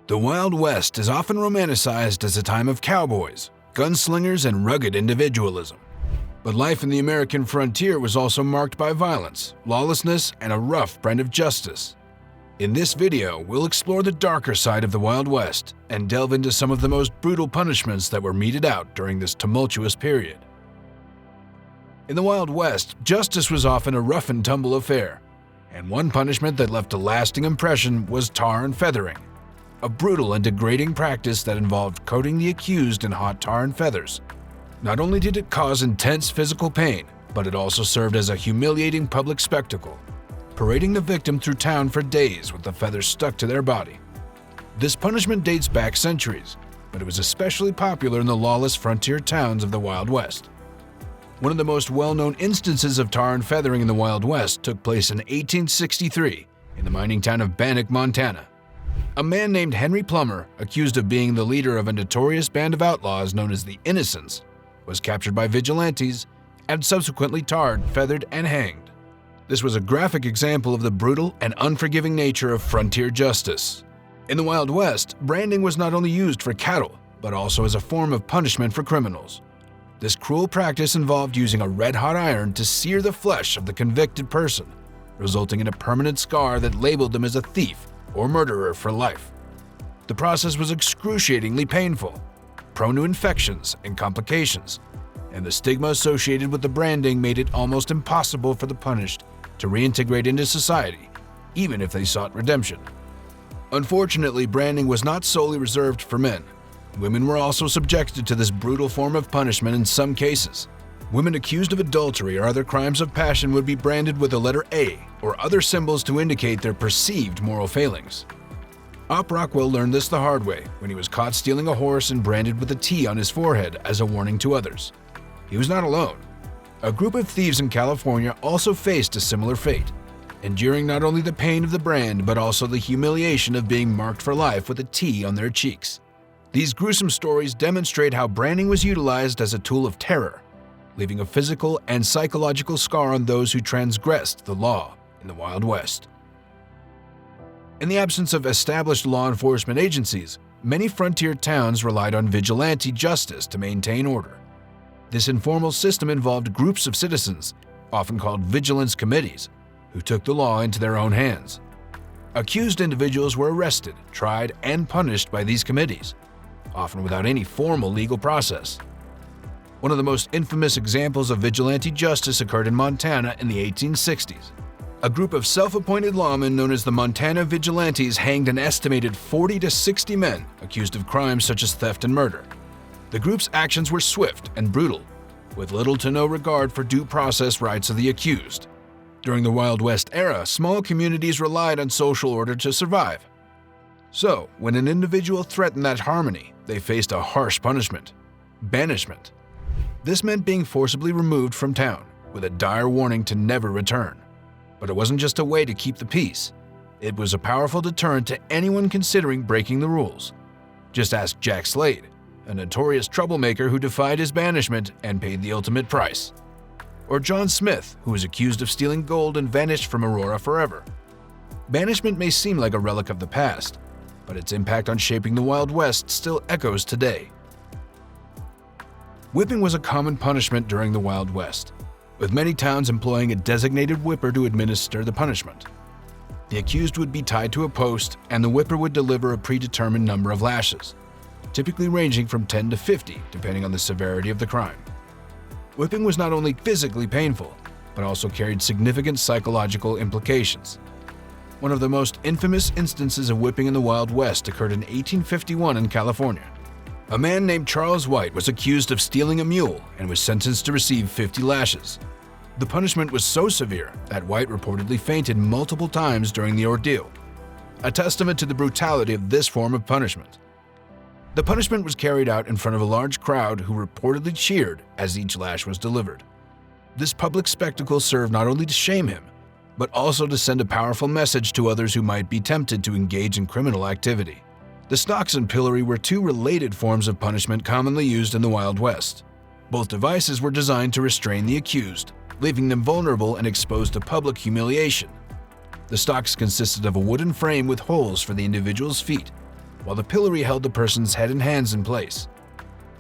The Wild West is often romanticized as a time of cowboys, gunslingers, and rugged individualism. But life in the American frontier was also marked by violence, lawlessness, and a rough brand of justice. In this video, we'll explore the darker side of the Wild West and delve into some of the most brutal punishments that were meted out during this tumultuous period. In the Wild West, justice was often a rough-and-tumble affair, and one punishment that left a lasting impression was tar and feathering, a brutal and degrading practice that involved coating the accused in hot tar and feathers. Not only did it cause intense physical pain, but it also served as a humiliating public spectacle, parading the victim through town for days with the feathers stuck to their body. This punishment dates back centuries, but it was especially popular in the lawless frontier towns of the Wild West. One of the most well-known instances of tar and feathering in the Wild West took place in 1863 in the mining town of Bannock, Montana. A man named Henry Plummer, accused of being the leader of a notorious band of outlaws known as the Innocents, was captured by vigilantes and subsequently tarred, feathered, and hanged. This was a graphic example of the brutal and unforgiving nature of frontier justice. In the Wild West, branding was not only used for cattle, but also as a form of punishment for criminals. This cruel practice involved using a red-hot iron to sear the flesh of the convicted person, resulting in a permanent scar that labeled them as a thief or murderer for life. The process was excruciatingly painful, prone to infections and complications, and the stigma associated with the branding made it almost impossible for the punished to reintegrate into society, even if they sought redemption. Unfortunately, branding was not solely reserved for men. Women were also subjected to this brutal form of punishment in some cases. Women accused of adultery or other crimes of passion would be branded with the letter A or other symbols to indicate their perceived moral failings. Op Rockwell learned this the hard way when he was caught stealing a horse and branded with a T on his forehead as a warning to others. He was not alone. A group of thieves in California also faced a similar fate, enduring not only the pain of the brand but also the humiliation of being marked for life with a T on their cheeks. These gruesome stories demonstrate how branding was utilized as a tool of terror, leaving a physical and psychological scar on those who transgressed the law in the Wild West. In the absence of established law enforcement agencies, many frontier towns relied on vigilante justice to maintain order. This informal system involved groups of citizens, often called vigilance committees, who took the law into their own hands. Accused individuals were arrested, tried, and punished by these committees, often without any formal legal process. One of the most infamous examples of vigilante justice occurred in Montana in the 1860s. A group of self-appointed lawmen known as the Montana Vigilantes hanged an estimated 40 to 60 men accused of crimes such as theft and murder. The group's actions were swift and brutal, with little to no regard for due process rights of the accused. During the Wild West era, small communities relied on social order to survive. So, when an individual threatened that harmony, they faced a harsh punishment: banishment. This meant being forcibly removed from town, with a dire warning to never return. But it wasn't just a way to keep the peace. It was a powerful deterrent to anyone considering breaking the rules. Just ask Jack Slade, a notorious troublemaker who defied his banishment and paid the ultimate price. Or John Smith, who was accused of stealing gold and vanished from Aurora forever. Banishment may seem like a relic of the past, but its impact on shaping the Wild West still echoes today. Whipping was a common punishment during the Wild West, with many towns employing a designated whipper to administer the punishment. The accused would be tied to a post, and the whipper would deliver a predetermined number of lashes, typically ranging from 10 to 50, depending on the severity of the crime. Whipping was not only physically painful, but also carried significant psychological implications. One of the most infamous instances of whipping in the Wild West occurred in 1851 in California. A man named Charles White was accused of stealing a mule and was sentenced to receive 50 lashes. The punishment was so severe that White reportedly fainted multiple times during the ordeal, a testament to the brutality of this form of punishment. The punishment was carried out in front of a large crowd who reportedly cheered as each lash was delivered. This public spectacle served not only to shame him, but also to send a powerful message to others who might be tempted to engage in criminal activity. The stocks and pillory were two related forms of punishment commonly used in the Wild West. Both devices were designed to restrain the accused, leaving them vulnerable and exposed to public humiliation. The stocks consisted of a wooden frame with holes for the individual's feet, while the pillory held the person's head and hands in place.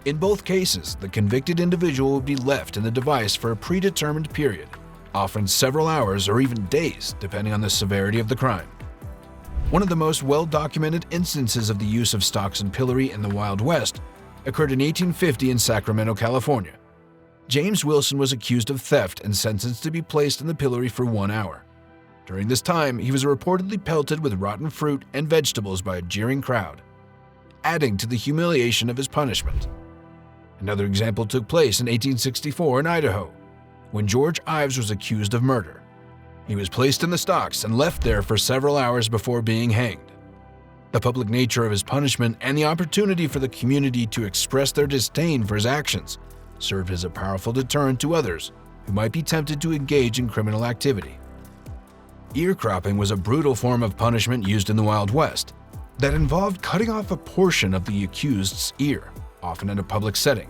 In both cases, the convicted individual would be left in the device for a predetermined period, often several hours or even days, depending on the severity of the crime. One of the most well-documented instances of the use of stocks and pillory in the Wild West occurred in 1850 in Sacramento, California. James Wilson was accused of theft and sentenced to be placed in the pillory for 1 hour. During this time, he was reportedly pelted with rotten fruit and vegetables by a jeering crowd, adding to the humiliation of his punishment. Another example took place in 1864 in Idaho, when George Ives was accused of murder. He was placed in the stocks and left there for several hours before being hanged. The public nature of his punishment and the opportunity for the community to express their disdain for his actions served as a powerful deterrent to others who might be tempted to engage in criminal activity. Ear cropping was a brutal form of punishment used in the Wild West that involved cutting off a portion of the accused's ear, often in a public setting.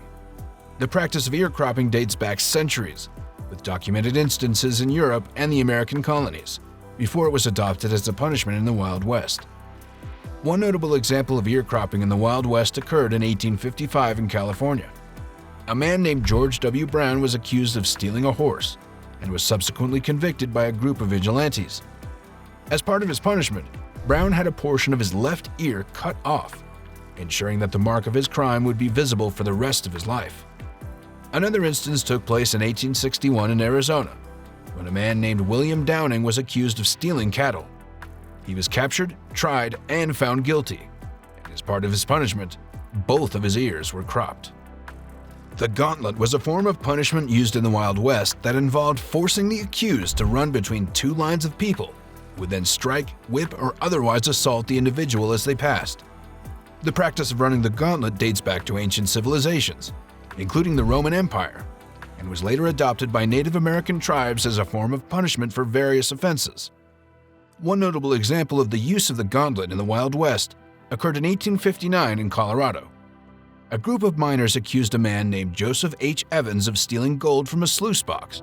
The practice of ear cropping dates back centuries, with documented instances in Europe and the American colonies, before it was adopted as a punishment in the Wild West. One notable example of ear cropping in the Wild West occurred in 1855 in California. A man named George W. Brown was accused of stealing a horse and was subsequently convicted by a group of vigilantes. As part of his punishment, Brown had a portion of his left ear cut off, ensuring that the mark of his crime would be visible for the rest of his life. Another instance took place in 1861 in Arizona, when a man named William Downing was accused of stealing cattle. He was captured, tried, and found guilty, and as part of his punishment, both of his ears were cropped. The gauntlet was a form of punishment used in the Wild West that involved forcing the accused to run between two lines of people, who would then strike, whip, or otherwise assault the individual as they passed. The practice of running the gauntlet dates back to ancient civilizations, including the Roman Empire, and was later adopted by Native American tribes as a form of punishment for various offenses. One notable example of the use of the gauntlet in the Wild West occurred in 1859 in Colorado. A group of miners accused a man named Joseph H. Evans of stealing gold from a sluice box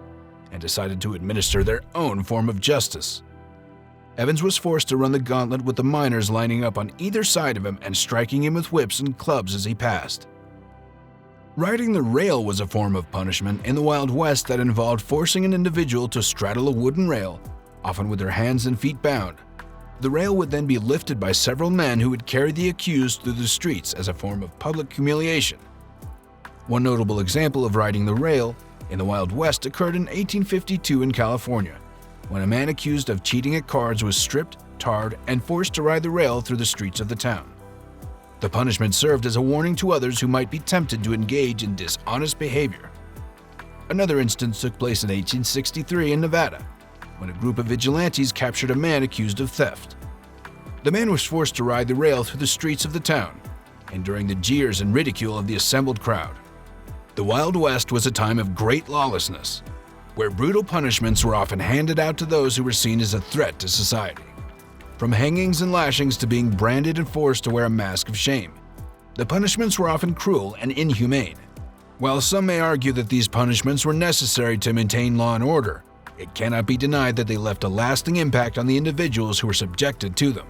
and decided to administer their own form of justice. Evans was forced to run the gauntlet with the miners lining up on either side of him and striking him with whips and clubs as he passed. Riding the rail was a form of punishment in the Wild West that involved forcing an individual to straddle a wooden rail, often with their hands and feet bound. The rail would then be lifted by several men who would carry the accused through the streets as a form of public humiliation. One notable example of riding the rail in the Wild West occurred in 1852 in California, when a man accused of cheating at cards was stripped, tarred, and forced to ride the rail through the streets of the town. The punishment served as a warning to others who might be tempted to engage in dishonest behavior. Another instance took place in 1863 in Nevada, when a group of vigilantes captured a man accused of theft. The man was forced to ride the rail through the streets of the town, enduring the jeers and ridicule of the assembled crowd. The Wild West was a time of great lawlessness, where brutal punishments were often handed out to those who were seen as a threat to society. From hangings and lashings to being branded and forced to wear a mask of shame, the punishments were often cruel and inhumane. While some may argue that these punishments were necessary to maintain law and order, it cannot be denied that they left a lasting impact on the individuals who were subjected to them.